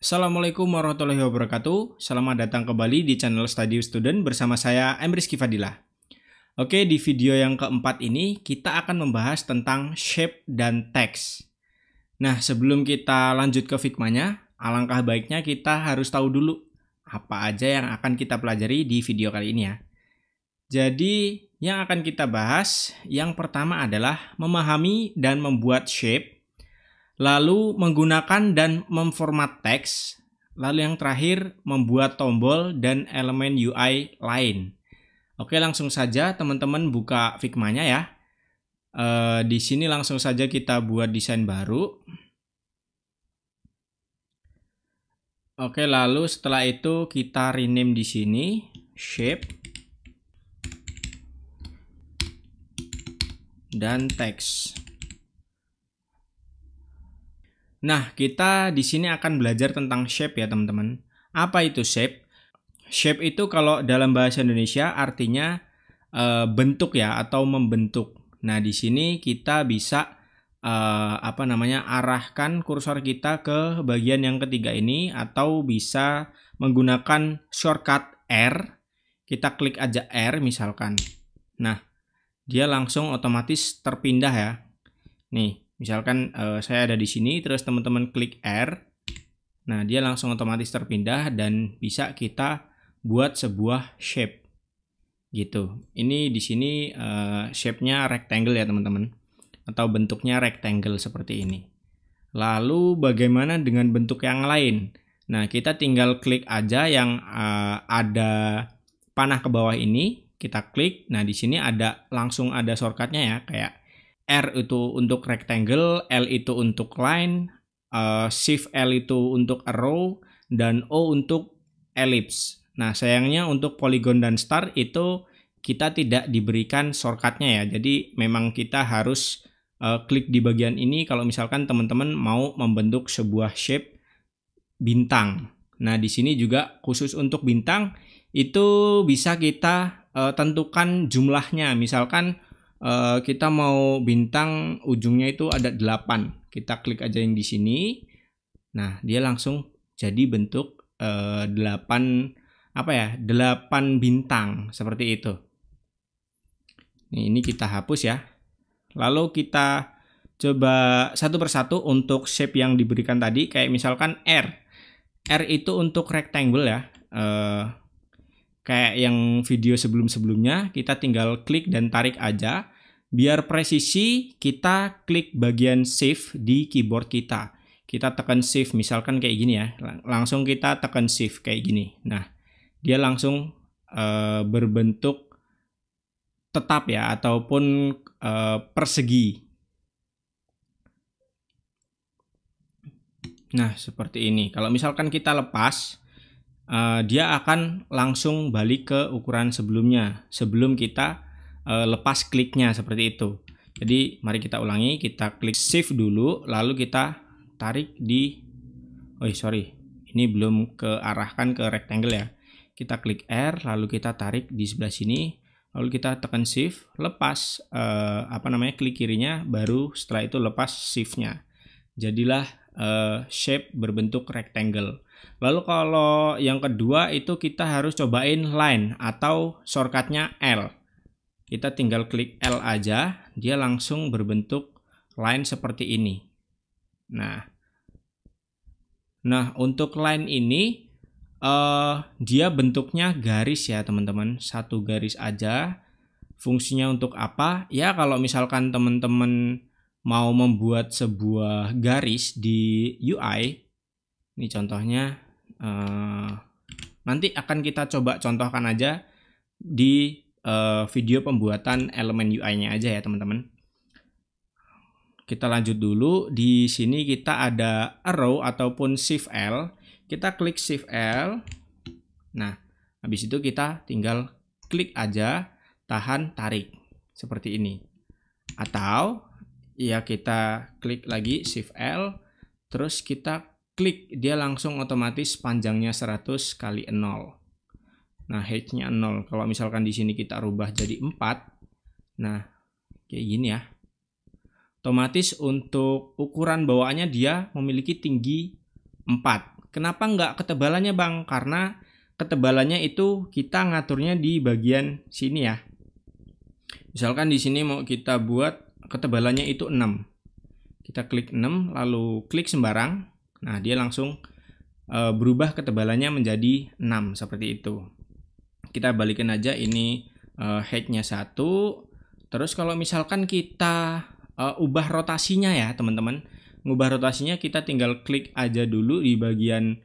Assalamualaikum warahmatullahi wabarakatuh. Selamat datang kembali di channel Study Student bersama saya Rizky Fadilah. Oke, di video yang keempat ini kita akan membahas tentang shape dan text. Nah, sebelum kita lanjut ke figmanya, alangkah baiknya kita harus tahu dulu apa aja yang akan kita pelajari di video kali ini ya. Jadi, yang akan kita bahas yang pertama adalah memahami dan membuat shape, lalu menggunakan dan memformat teks, lalu yang terakhir membuat tombol dan elemen UI lain. Oke, langsung saja teman-teman buka figmanya ya. Di sini langsung saja kita buat desain baru. Oke, lalu setelah itu kita rename di sini shape dan teks. Nah, kita di sini akan belajar tentang shape ya, teman-teman. Apa itu shape? Shape itu kalau dalam bahasa Indonesia artinya bentuk ya, atau membentuk. Nah, di sini kita bisa arahkan kursor kita ke bagian yang ketiga ini, atau bisa menggunakan shortcut R. Kita klik aja R misalkan. Nah, dia langsung otomatis terpindah ya. Nih. Misalkan saya ada di sini, terus teman-teman klik R. Nah, dia langsung otomatis terpindah dan bisa kita buat sebuah shape. Gitu. Ini di sini shape-nya rectangle ya, teman-teman. Atau bentuknya rectangle seperti ini. Lalu bagaimana dengan bentuk yang lain? Nah, kita tinggal klik aja yang ada panah ke bawah ini, kita klik. Nah, di sini langsung ada shortcut-nya ya, kayak R itu untuk rectangle, L itu untuk line, Shift L itu untuk arrow, dan O untuk ellipse. Nah, sayangnya untuk polygon dan star itu kita tidak diberikan shortcutnya ya. Jadi memang kita harus klik di bagian ini kalau misalkan teman-teman mau membentuk sebuah shape bintang. Nah, di sini juga khusus untuk bintang itu bisa kita tentukan jumlahnya. Misalkan kita mau bintang ujungnya itu ada 8. Kita klik aja yang di sini. Nah, dia langsung jadi bentuk 8 bintang seperti itu. Ini kita hapus ya. Lalu kita coba satu persatu untuk shape yang diberikan tadi, kayak misalkan R. R itu untuk rectangle ya. Kayak yang video sebelum-sebelumnya, kita tinggal klik dan tarik aja. Biar presisi, kita klik bagian shift di keyboard kita. Kita tekan shift, misalkan kayak gini ya. Langsung kita tekan shift kayak gini. Nah, dia langsung berbentuk tetap ya, ataupun persegi. Nah, seperti ini. Kalau misalkan kita lepas, dia akan langsung balik ke ukuran sebelumnya sebelum kita lepas kliknya seperti itu. Jadi mari kita ulangi, kita klik shift dulu, lalu kita tarik di ini belum kearahkan ke rectangle ya. Kita klik R, lalu kita tarik di sebelah sini, lalu kita tekan shift, lepas klik kirinya, baru setelah itu lepas shiftnya. Jadilah shape berbentuk rectangle. Lalu kalau yang kedua itu kita harus cobain line atau shortcutnya L. Kita tinggal klik L aja, dia langsung berbentuk line seperti ini. Nah untuk line ini dia bentuknya garis ya teman-teman, satu garis aja. Fungsinya untuk apa? Ya kalau misalkan teman-teman mau membuat sebuah garis di UI, ini contohnya, nanti akan kita coba contohkan aja di video pembuatan elemen UI-nya aja ya teman-teman. Kita lanjut dulu. Di sini kita ada arrow ataupun shift L. Kita klik shift L. Nah, habis itu kita tinggal klik aja, tahan, tarik seperti ini. Atau ya kita klik lagi shift L, terus kita klik, dia langsung otomatis panjangnya 100 kali 0. Nah, height-nya 0. Kalau misalkan di sini kita rubah jadi 4. Nah, kayak gini ya. Otomatis untuk ukuran bawaannya dia memiliki tinggi 4. Kenapa nggak ketebalannya Bang? Karena ketebalannya itu kita ngaturnya di bagian sini ya. Misalkan di sini mau kita buat ketebalannya itu 6. Kita klik 6, lalu klik sembarang. Nah, dia langsung berubah ketebalannya menjadi 6 seperti itu. Kita balikin aja ini height-nya 1. Terus kalau misalkan kita ubah rotasinya ya teman-teman. Ngubah rotasinya kita tinggal klik aja dulu di bagian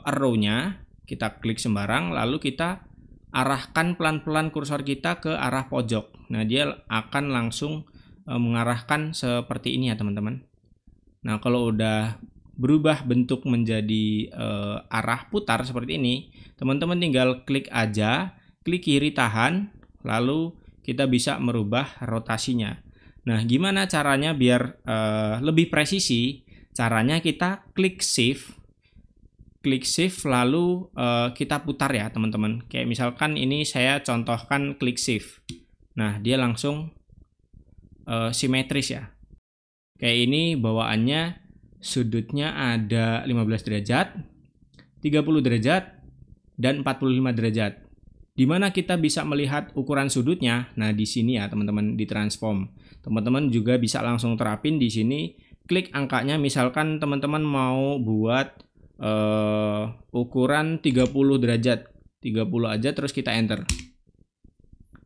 arrow-nya. Kita klik sembarang, lalu kita arahkan pelan-pelan kursor kita ke arah pojok. Nah, dia akan langsung mengarahkan seperti ini ya teman-teman. Nah, kalau udah berubah bentuk menjadi arah putar seperti ini, teman-teman tinggal klik aja, klik kiri tahan, lalu kita bisa merubah rotasinya. Nah, gimana caranya biar lebih presisi? Caranya kita klik shift lalu kita putar ya teman-teman. Kayak misalkan ini saya contohkan klik shift. Nah, dia langsung simetris ya. Kayak ini bawaannya sudutnya ada 15 derajat, 30 derajat, dan 45 derajat. Di mana kita bisa melihat ukuran sudutnya? Nah, di sini ya teman-teman, di transform. Teman-teman juga bisa langsung terapin di sini, klik angkanya. Misalkan teman-teman mau buat ukuran 30 derajat. 30 aja terus kita enter.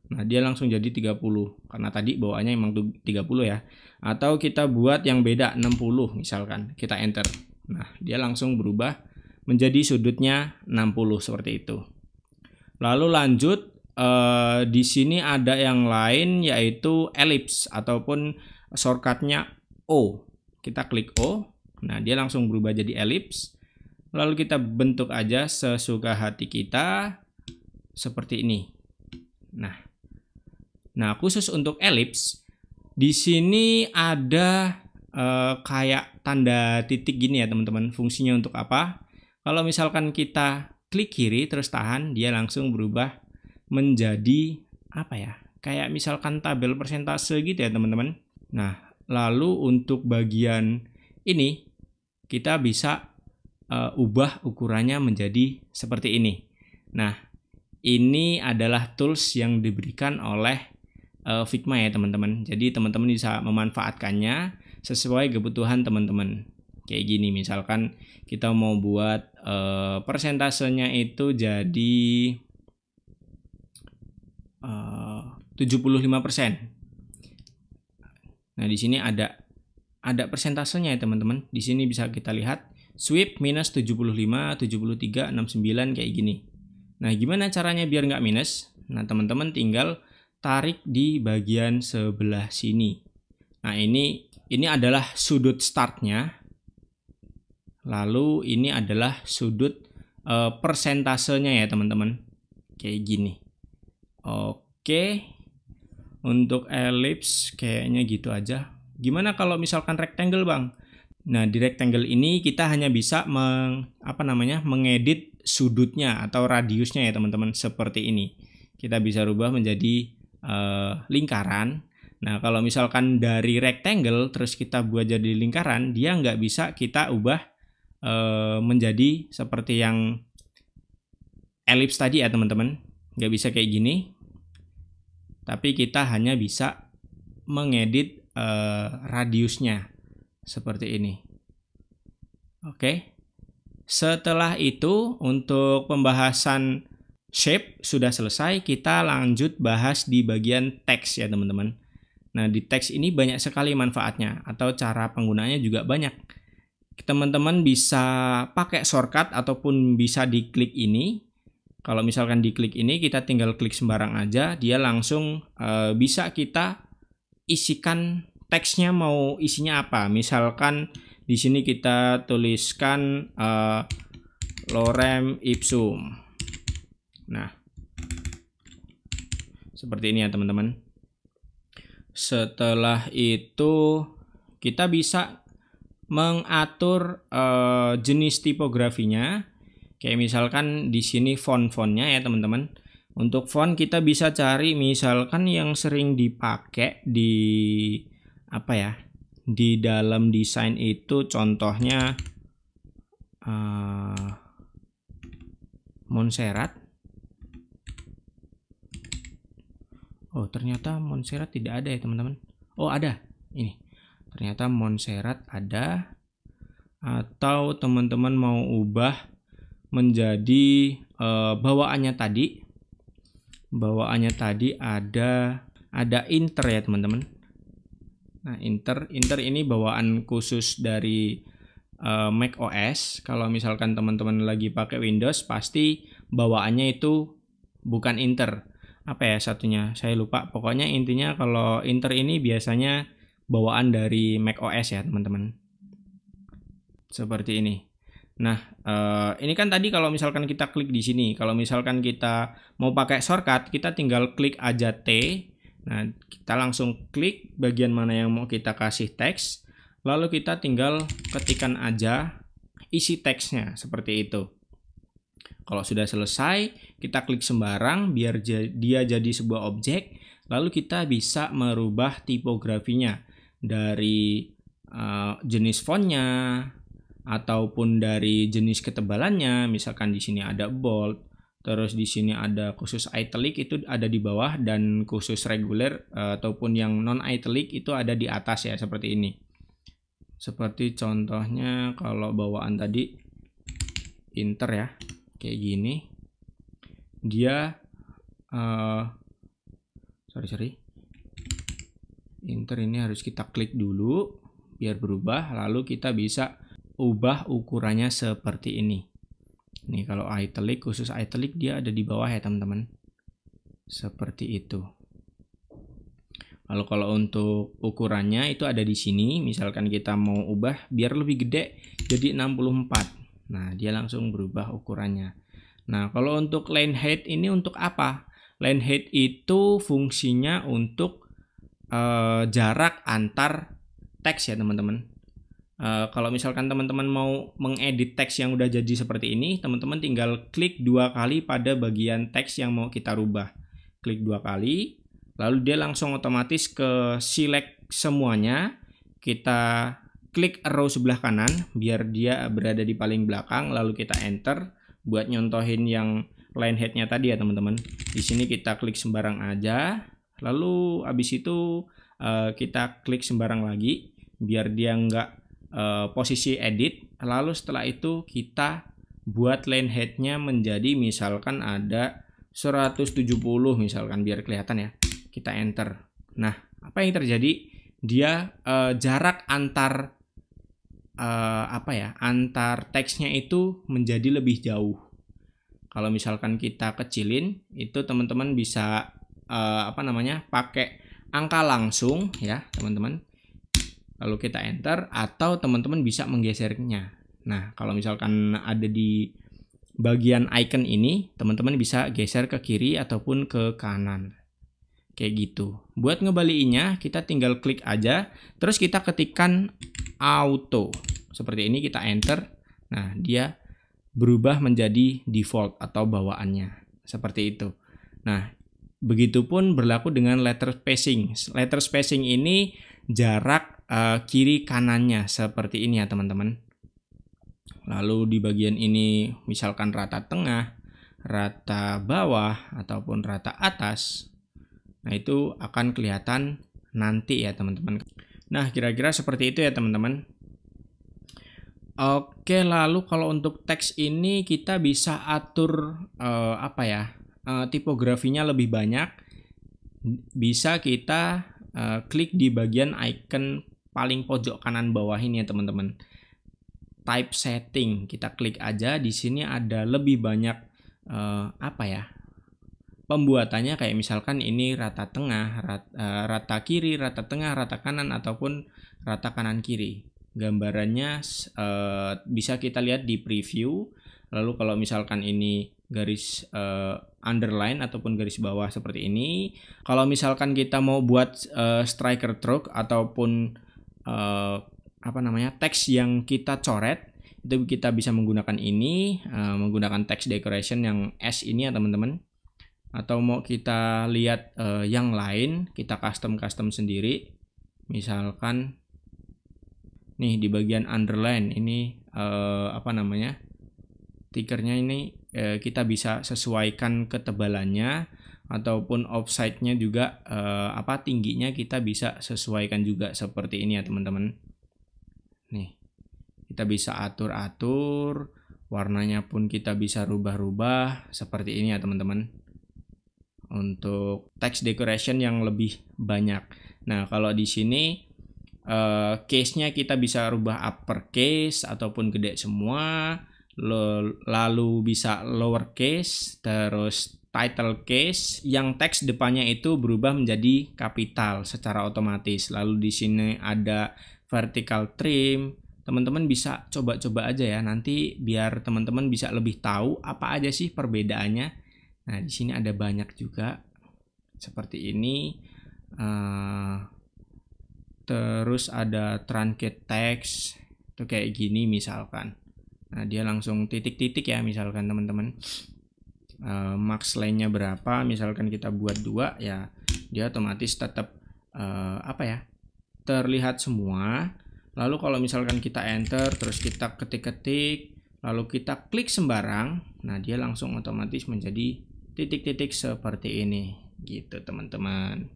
Nah, dia langsung jadi 30 karena tadi bawaannya emang 30 ya. Atau kita buat yang beda 60 misalkan, kita enter. Nah, dia langsung berubah menjadi sudutnya 60 seperti itu. Lalu lanjut di sini ada yang lain yaitu ellipse ataupun shortcutnya O. Kita klik O. Nah, dia langsung berubah jadi ellipse. Lalu kita bentuk aja sesuka hati kita seperti ini. Nah, khusus untuk ellipse, di sini ada kayak tanda titik gini ya teman-teman. Fungsinya untuk apa? Kalau misalkan kita klik kiri terus tahan, dia langsung berubah menjadi apa ya? Kayak misalkan tabel persentase gitu ya teman-teman. Nah, lalu untuk bagian ini kita bisa ubah ukurannya menjadi seperti ini. Nah, ini adalah tools yang diberikan oleh Figma ya teman-teman. Jadi teman-teman bisa memanfaatkannya sesuai kebutuhan teman-teman. Kayak gini misalkan kita mau buat persentasenya itu jadi 75%. Nah, di sini ada persentasenya ya teman-teman. Di sini bisa kita lihat sweep minus 75, 73, 69 kayak gini. Nah, gimana caranya biar nggak minus? Nah, teman-teman tinggal tarik di bagian sebelah sini. Nah, ini adalah sudut startnya. Lalu ini adalah sudut persentasenya ya teman-teman. Kayak gini. Oke. Untuk ellipse kayaknya gitu aja. Gimana kalau misalkan rectangle Bang? Nah, di rectangle ini kita hanya bisa mengedit sudutnya atau radiusnya ya teman-teman seperti ini. Kita bisa rubah menjadi lingkaran. Nah, kalau misalkan dari rectangle terus kita buat jadi lingkaran, dia nggak bisa kita ubah menjadi seperti yang ellipse tadi ya teman-teman. Nggak bisa kayak gini. Tapi kita hanya bisa mengedit radiusnya seperti ini. Oke. Setelah itu untuk pembahasan shape sudah selesai, kita lanjut bahas di bagian teks ya teman-teman. Nah, di teks ini banyak sekali manfaatnya atau cara penggunaannya juga banyak. Teman-teman bisa pakai shortcut ataupun bisa diklik ini. Kalau misalkan diklik ini, kita tinggal klik sembarang aja, dia langsung bisa kita isikan teksnya mau isinya apa. Misalkan di sini kita tuliskan lorem ipsum. Nah, seperti ini ya teman-teman. Setelah itu kita bisa mengatur jenis tipografinya. Kayak misalkan di sini font-fontnya ya teman-teman. Untuk font kita bisa cari misalkan yang sering dipakai di di dalam desain itu, contohnya Montserrat. Oh, ternyata Montserrat tidak ada ya teman-teman. Oh, ada. Ini. Ternyata Montserrat ada. Atau teman-teman mau ubah menjadi bawaannya tadi. Bawaannya tadi ada Inter ya teman-teman. Nah, Inter ini bawaan khusus dari Mac OS. Kalau misalkan teman-teman lagi pakai Windows, pasti bawaannya itu bukan Inter. Apa ya satunya? Saya lupa. Pokoknya intinya kalau Inter ini biasanya bawaan dari Mac OS ya teman-teman. Seperti ini. Nah, ini kan tadi kalau misalkan kita klik di sini. Kalau misalkan kita mau pakai shortcut, kita tinggal klik aja T. Nah, kita langsung klik bagian mana yang mau kita kasih teks. Lalu kita tinggal ketikkan aja isi teksnya seperti itu. Kalau sudah selesai, kita klik sembarang biar dia jadi sebuah objek. Lalu kita bisa merubah tipografinya dari jenis fontnya ataupun dari jenis ketebalannya. Misalkan di sini ada bold, terus di sini ada khusus italic itu ada di bawah, dan khusus reguler ataupun yang non italic itu ada di atas ya, seperti ini. Seperti contohnya kalau bawaan tadi Inter ya, kayak gini. Dia Inter ini harus kita klik dulu biar berubah, lalu kita bisa ubah ukurannya seperti ini. Nih kalau italic, khusus italic dia ada di bawah ya teman-teman. Seperti itu. Lalu kalau untuk ukurannya itu ada di sini. Misalkan kita mau ubah biar lebih gede jadi 64. Nah, dia langsung berubah ukurannya. Nah, kalau untuk line height ini untuk apa? Line height itu fungsinya untuk jarak antar teks ya teman-teman. Kalau misalkan teman-teman mau mengedit teks yang udah jadi seperti ini, teman-teman tinggal klik 2 kali pada bagian teks yang mau kita rubah. Klik 2 kali, lalu dia langsung otomatis ke select semuanya. Kita klik arrow sebelah kanan biar dia berada di paling belakang, lalu kita enter buat nyontohin yang line height-nya tadi ya teman-teman. Di sini kita klik sembarang aja, lalu habis itu kita klik sembarang lagi biar dia nggak posisi edit. Lalu setelah itu kita buat line height-nya menjadi misalkan ada 170 misalkan biar kelihatan ya. Kita enter. Nah, apa yang terjadi? Dia jarak antar antar teksnya itu menjadi lebih jauh. Kalau misalkan kita kecilin, itu teman-teman bisa pakai angka langsung ya, teman-teman. Lalu kita enter, atau teman-teman bisa menggesernya. Nah, kalau misalkan ada di bagian icon ini, teman-teman bisa geser ke kiri ataupun ke kanan. Kayak gitu. Buat ngebaliinnya, kita tinggal klik aja, terus kita ketikkan auto. Seperti ini, kita enter. Nah, dia berubah menjadi default atau bawaannya. Seperti itu. Nah, begitupun berlaku dengan letter spacing. Letter spacing ini jarak kiri kanannya seperti ini ya teman-teman. Lalu di bagian ini misalkan rata tengah, rata bawah, ataupun rata atas. Nah, itu akan kelihatan nanti ya teman-teman. Nah, kira-kira seperti itu ya teman-teman. Oke, lalu kalau untuk teks ini kita bisa atur tipografinya lebih banyak. Bisa kita klik di bagian icon paling pojok kanan bawah ini ya teman-teman. Type setting, kita klik aja. Di sini ada lebih banyak pembuatannya, kayak misalkan ini rata tengah, rata kiri, rata tengah, rata kanan, ataupun rata kanan kiri. Gambarannya bisa kita lihat di preview. Lalu kalau misalkan ini garis underline ataupun garis bawah seperti ini. Kalau misalkan kita mau buat striker stroke ataupun teks yang kita coret, itu kita bisa menggunakan ini, menggunakan text decoration yang S ini ya teman-teman. Atau mau kita lihat yang lain, kita custom sendiri. Misalkan nih di bagian underline ini apa namanya, tikernya ini kita bisa sesuaikan ketebalannya ataupun offset-nya juga tingginya kita bisa sesuaikan juga seperti ini ya teman-teman. Nih, kita bisa atur-atur, warnanya pun kita bisa rubah-rubah seperti ini ya teman-teman. Untuk text decoration yang lebih banyak. Nah, kalau di sini case-nya kita bisa rubah uppercase ataupun gede semua, lalu bisa lowercase, terus title case yang teks depannya itu berubah menjadi kapital secara otomatis. Lalu di sini ada vertical trim. Teman-teman bisa coba-coba aja ya, nanti biar teman-teman bisa lebih tahu apa aja sih perbedaannya. Nah, di sini ada banyak juga seperti ini. Terus ada truncate text itu kayak gini misalkan. Nah, dia langsung titik-titik ya misalkan teman-teman. Max line-nya berapa, misalkan kita buat 2 ya, dia otomatis tetap terlihat semua. Lalu kalau misalkan kita enter terus kita ketik-ketik lalu kita klik sembarang, nah dia langsung otomatis menjadi titik-titik seperti ini gitu teman-teman.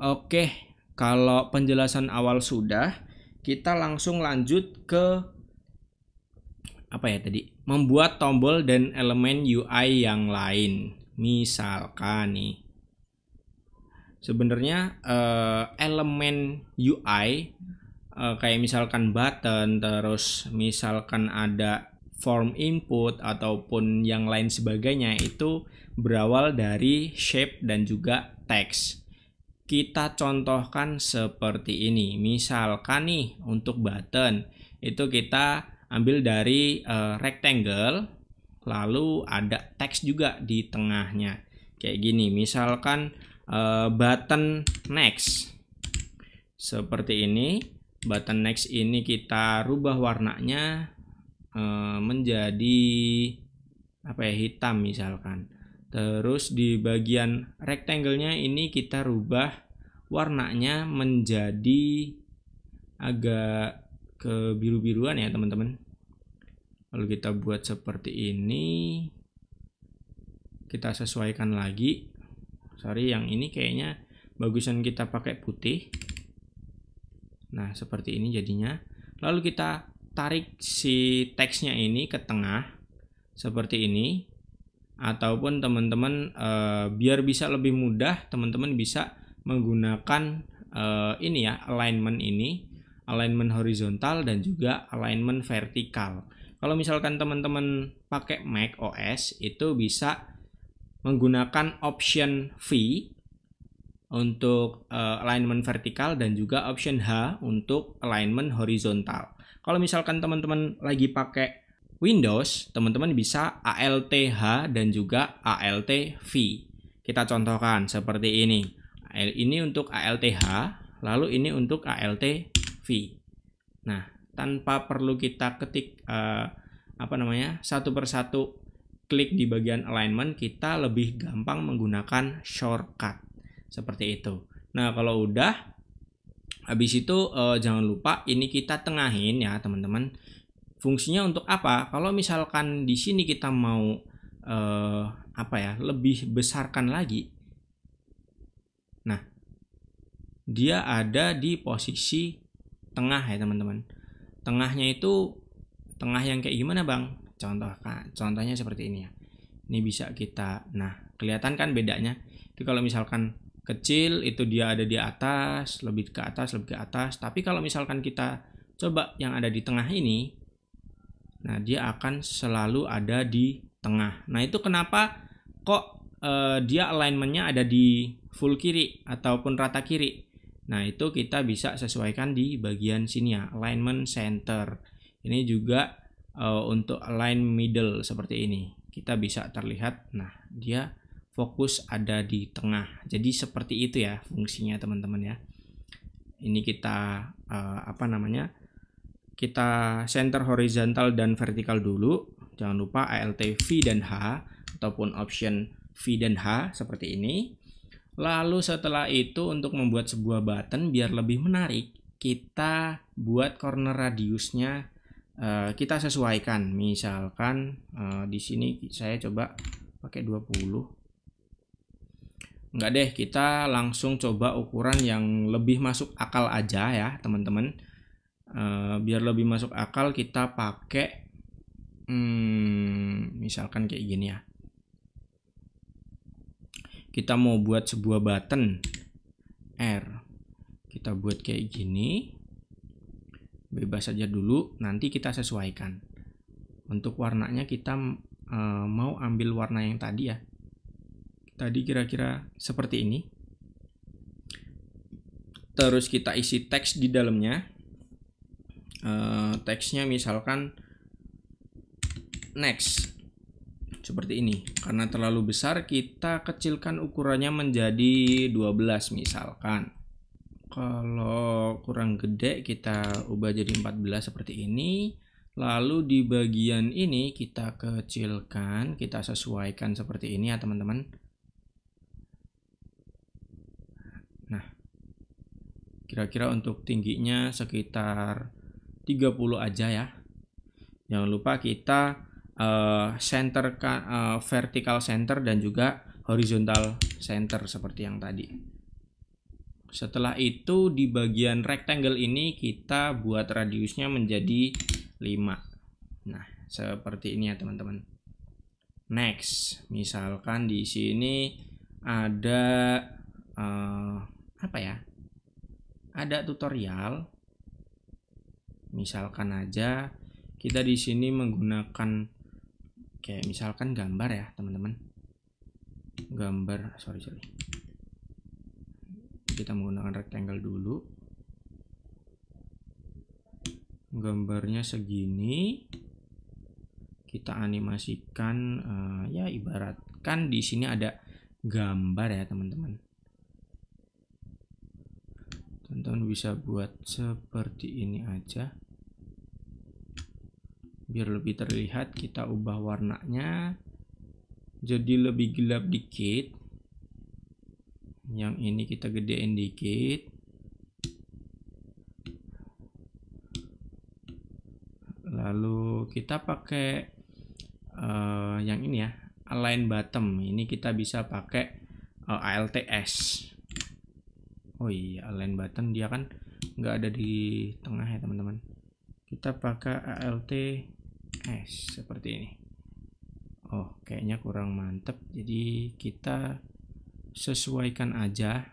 Oke, kalau penjelasan awal sudah, kita langsung lanjut ke membuat tombol dan elemen UI yang lain. Misalkan nih, sebenarnya elemen UI kayak misalkan button, terus misalkan ada form input ataupun yang lain sebagainya, itu berawal dari shape dan juga teks. Kita contohkan seperti ini. Misalkan nih untuk button itu kita ambil dari rectangle, lalu ada teks juga di tengahnya kayak gini. Misalkan button next seperti ini. Button next ini kita rubah warnanya menjadi hitam misalkan. Terus di bagian rectangle-nya ini kita rubah warnanya menjadi agak kebiru-biruan ya teman-teman. Lalu kita buat seperti ini, kita sesuaikan lagi. Sorry, yang ini kayaknya bagusan kita pakai putih. Nah, seperti ini jadinya. Lalu kita tarik si teksnya ini ke tengah seperti ini. Ataupun teman-teman biar bisa lebih mudah, teman-teman bisa menggunakan alignment horizontal dan juga alignment vertikal. Kalau misalkan teman-teman pakai Mac OS, itu bisa menggunakan option V untuk alignment vertikal dan juga option H untuk alignment horizontal. Kalau misalkan teman-teman lagi pakai Windows, teman-teman bisa ALT-H dan juga ALT-V. Kita contohkan seperti ini. Ini untuk ALT-H, lalu ini untuk ALT-V. Nah, tanpa perlu kita ketik satu persatu klik di bagian alignment, kita lebih gampang menggunakan shortcut seperti itu. Nah, kalau udah habis itu jangan lupa ini kita tengahin ya teman-teman. Fungsinya untuk apa? Kalau misalkan di sini kita mau lebih besarkan lagi. Nah, dia ada di posisi tengah ya teman-teman. Tengahnya itu tengah yang kayak gimana bang? Contohnya seperti ini ya. Ini bisa kita, kelihatan kan bedanya. Jadi kalau misalkan kecil itu dia ada di atas, lebih ke atas. Tapi kalau misalkan kita coba yang ada di tengah ini, nah dia akan selalu ada di tengah. Nah itu kenapa kok dia alignmentnya ada di full kiri ataupun rata kiri. Nah itu kita bisa sesuaikan di bagian sini ya, alignment center. Ini juga untuk align middle seperti ini. Kita bisa terlihat, nah dia fokus ada di tengah. Jadi seperti itu ya fungsinya teman-teman ya. Ini kita kita center horizontal dan vertikal dulu. Jangan lupa ALT V dan H ataupun option V dan H seperti ini. Lalu setelah itu untuk membuat sebuah button biar lebih menarik, kita buat corner radiusnya kita sesuaikan. Misalkan di sini saya coba pakai 20. Enggak deh, kita langsung coba ukuran yang lebih masuk akal aja ya teman-teman. Biar lebih masuk akal kita pakai misalkan kayak gini ya. Kita mau buat sebuah button R, kita buat kayak gini, bebas saja dulu, nanti kita sesuaikan. Untuk warnanya kita mau ambil warna yang tadi ya, tadi kira-kira seperti ini. Terus kita isi teks di dalamnya. Teksnya misalkan next, seperti ini. Karena terlalu besar, kita kecilkan ukurannya menjadi 12 misalkan. Kalau kurang gede, kita ubah jadi 14 seperti ini. Lalu di bagian ini kita kecilkan, kita sesuaikan seperti ini ya teman-teman. Nah, kira-kira untuk tingginya sekitar 30 aja ya. Jangan lupa kita vertical center dan juga horizontal center seperti yang tadi. Setelah itu di bagian rectangle ini kita buat radiusnya menjadi 5. Nah, seperti ini ya teman-teman. Next, misalkan di sini ada apa ya? Ada tutorial. Misalkan aja kita di sini menggunakan kayak misalkan gambar ya teman-teman, gambar kita menggunakan rectangle dulu, gambarnya segini, kita animasikan ya ibaratkan di sini ada gambar ya teman-teman. Teman-teman bisa buat seperti ini aja. Biar lebih terlihat, kita ubah warnanya jadi lebih gelap dikit. Yang ini kita gedein dikit. Lalu kita pakai yang ini ya, align bottom. Ini kita bisa pakai ALTS. Oh iya, align button dia kan nggak ada di tengah ya teman-teman. Kita pakai ALTS seperti ini. Oh, kayaknya kurang mantep. Jadi kita sesuaikan aja.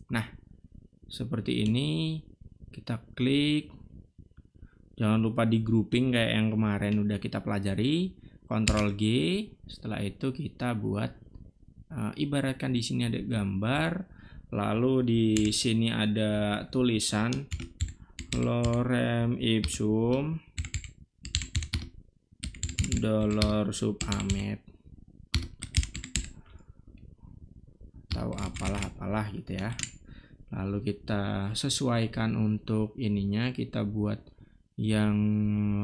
Nah, seperti ini. Kita klik. Jangan lupa di grouping kayak yang kemarin udah kita pelajari. Ctrl G. Setelah itu kita buat ibaratkan di sini ada gambar. Lalu di sini ada tulisan lorem ipsum $sub amet atau apalah gitu ya. Lalu kita sesuaikan untuk ininya, kita buat yang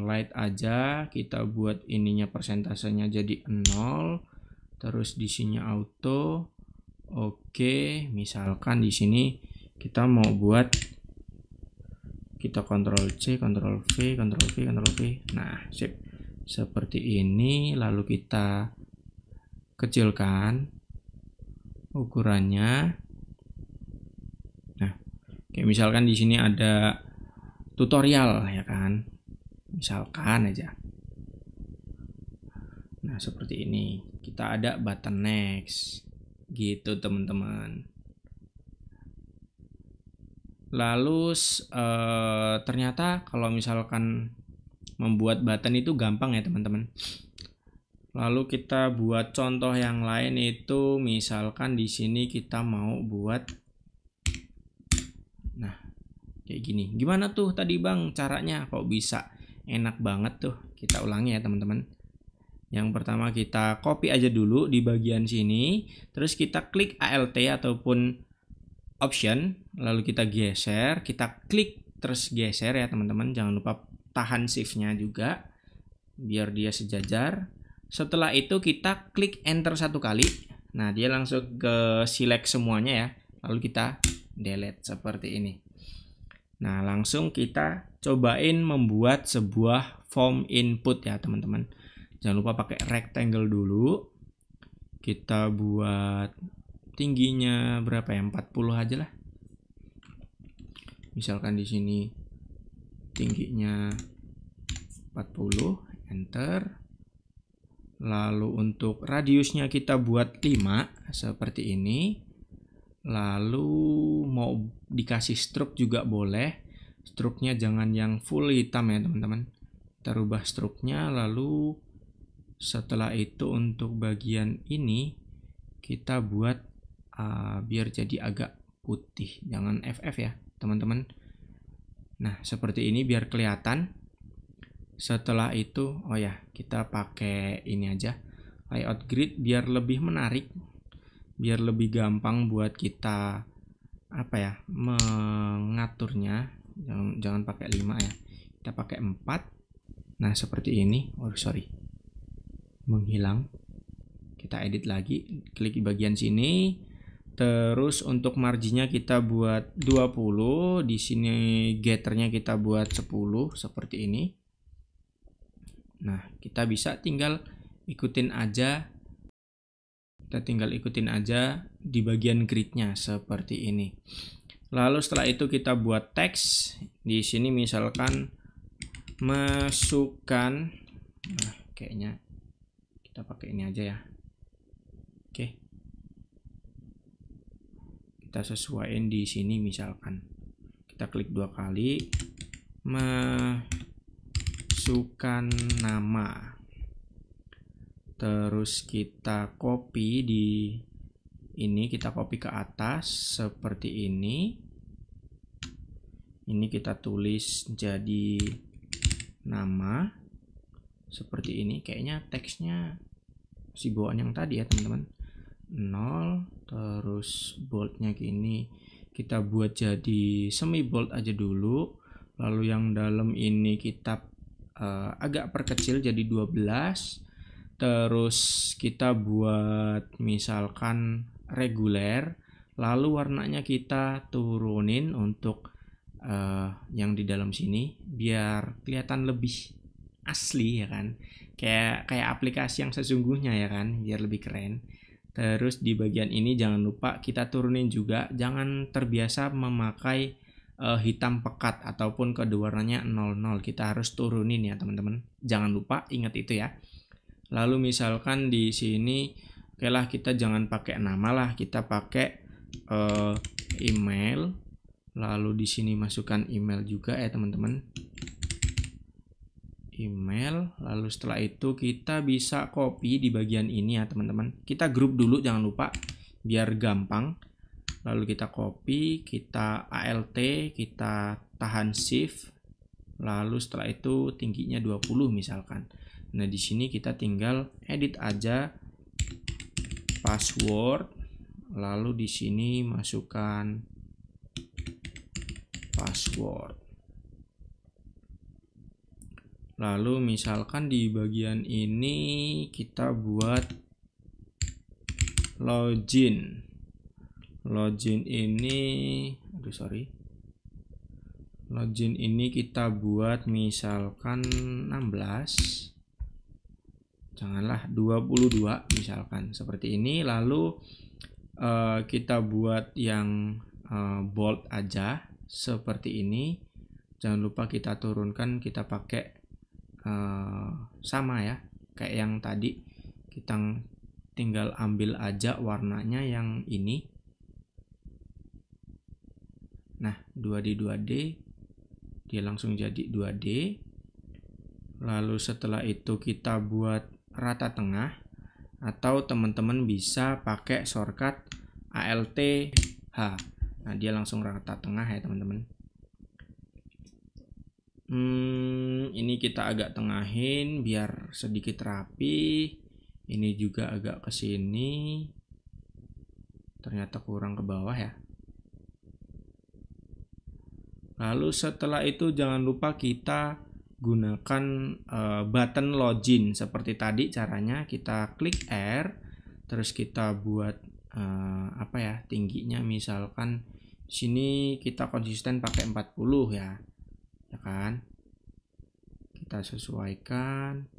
light aja, kita buat ininya persentasenya jadi 0, terus di sini auto. Oke, misalkan di sini kita mau buat, kita Ctrl C, Ctrl V, Ctrl V, Ctrl V. Nah, sip. Seperti ini, lalu kita kecilkan ukurannya. Nah, kayak misalkan di sini ada tutorial ya kan. Misalkan aja. Nah, seperti ini. Kita ada button next. Gitu teman-teman. Lalu ternyata kalau misalkan membuat button itu gampang ya teman-teman. Lalu kita buat contoh yang lain itu misalkan di sini kita mau buat, nah kayak gini. Gimana tuh tadi bang caranya? Kok bisa? Enak banget tuh. Kita ulangi ya teman-teman. Yang pertama kita copy aja dulu di bagian sini, terus kita klik ALT ataupun option, lalu kita geser, kita klik terus geser ya teman-teman. Jangan lupa tahan shift-nya juga biar dia sejajar. Setelah itu kita klik enter satu kali. Nah, dia langsung ke select semuanya ya. Lalu kita delete seperti ini. Nah, langsung kita cobain membuat sebuah form input ya teman-teman. Jangan lupa pakai rectangle dulu. Kita buat tingginya berapa ya? 40 aja lah. Misalkan di sini tingginya 40, enter. Lalu untuk radiusnya kita buat 5 seperti ini. Lalu mau dikasih stroke juga boleh. Stroke-nya jangan yang full hitam ya teman-teman. Kita rubah stroke-nya, lalu setelah itu untuk bagian ini kita buat biar jadi agak putih. Jangan FF ya teman-teman. Nah seperti ini biar kelihatan. Setelah itu kita pakai ini aja, layout grid biar lebih menarik, biar lebih gampang buat kita mengaturnya. Jangan pakai 5 ya, kita pakai 4. Nah seperti ini. Menghilang. Kita edit lagi, klik di bagian sini. Terus untuk marginnya kita buat 20. Di sini getternya kita buat 10 seperti ini. Nah kita bisa tinggal ikutin aja. Kita tinggal ikutin aja di bagian gridnya seperti ini. Lalu setelah itu kita buat teks. Di sini misalkan masukkan, kayaknya kita pakai ini aja ya. Oke. Kita sesuaiin di sini misalkan. Kita klik 2 kali. Masukkan nama. Terus kita copy di ini, kita copy ke atas seperti ini. Ini kita tulis jadi nama seperti ini. Kayaknya teksnya si bawaan yang tadi ya teman-teman. 0, terus boldnya gini kita buat jadi semi bold aja dulu. Lalu yang dalam ini kita agak perkecil jadi 12. Terus kita buat misalkan reguler, lalu warnanya kita turunin untuk yang di dalam sini biar kelihatan lebih asli ya kan, kayak aplikasi yang sesungguhnya ya kan, biar lebih keren. Terus di bagian ini jangan lupa kita turunin juga, jangan terbiasa memakai hitam pekat ataupun kode warnanya 00, kita harus turunin ya teman-teman, jangan lupa, ingat itu ya. Lalu misalkan di sini kita jangan pakai nama lah, kita pakai email. Lalu di sini masukkan email juga ya teman-teman. Email. Lalu setelah itu kita bisa copy di bagian ini ya teman-teman. Kita grup dulu jangan lupa biar gampang. Lalu kita copy, kita alt, kita tahan shift. Lalu setelah itu tingginya 20 misalkan. Nah, di sini kita tinggal edit aja password. Lalu di sini masukkan password. Lalu misalkan di bagian ini kita buat login. Login ini Login ini kita buat misalkan 16. Janganlah 22 misalkan seperti ini. Lalu kita buat yang bold aja seperti ini. Jangan lupa kita turunkan, kita pakai sama ya kayak yang tadi. Kita tinggal ambil aja warnanya yang ini. Nah 2D 2D dia langsung jadi 2D. Lalu setelah itu kita buat rata tengah, atau teman-teman bisa pakai shortcut Alt H. Nah dia langsung rata tengah ya teman-teman. Ini kita agak tengahin biar sedikit rapi. Ini juga agak ke sini. Ternyata kurang ke bawah ya. Lalu setelah itu jangan lupa kita gunakan button login seperti tadi caranya. Kita klik R, terus kita buat tingginya misalkan Sini kita konsisten pakai 40 ya. Ya kan? Kita sesuaikan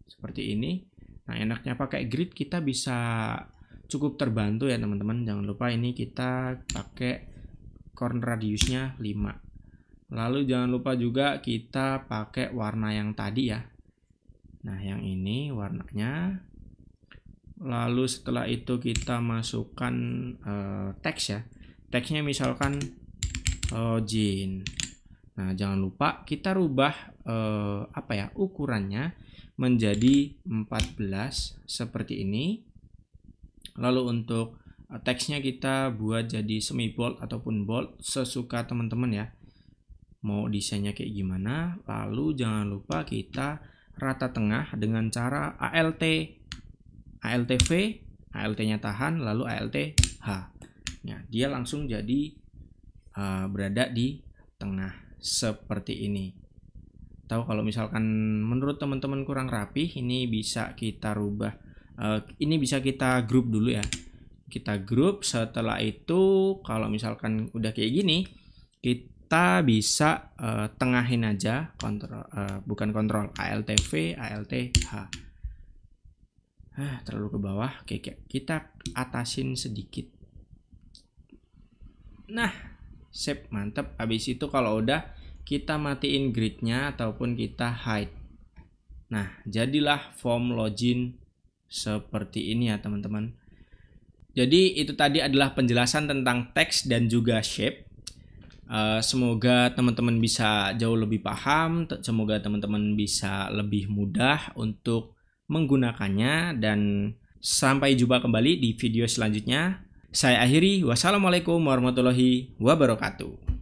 seperti ini. Nah, enaknya pakai grid kita bisa cukup terbantu ya teman-teman. Jangan lupa ini kita pakai corner radiusnya 5. Lalu jangan lupa juga kita pakai warna yang tadi ya. Nah, yang ini warnanya. Lalu setelah itu kita masukkan teks ya. Teksnya misalkan Jin. Nah, jangan lupa kita rubah ukurannya menjadi 14 seperti ini. Lalu untuk teksnya kita buat jadi semi bold ataupun bold sesuka teman-teman ya. Mau desainnya kayak gimana? Lalu jangan lupa kita rata tengah dengan cara ALT-V, ALT-nya tahan, lalu ALT-H. Nah, dia langsung jadi berada di tengah seperti ini. Tahu kalau misalkan menurut teman-teman kurang rapih, ini bisa kita rubah. Ini bisa kita grup dulu ya. Kita grup, setelah itu kalau misalkan udah kayak gini, kita bisa tengahin aja bukan kontrol ALT-V, ALT-H. Terlalu ke bawah. Oke, kita atasin sedikit. Nah, sip, mantap. Habis itu kalau udah kita matiin gridnya ataupun kita hide. Nah, jadilah form login seperti ini ya teman-teman. Jadi itu tadi adalah penjelasan tentang teks dan juga shape. Semoga teman-teman bisa jauh lebih paham. Semoga teman-teman bisa lebih mudah untuk menggunakannya, dan sampai jumpa kembali di video selanjutnya. Saya akhiri, wassalamualaikum warahmatullahi wabarakatuh.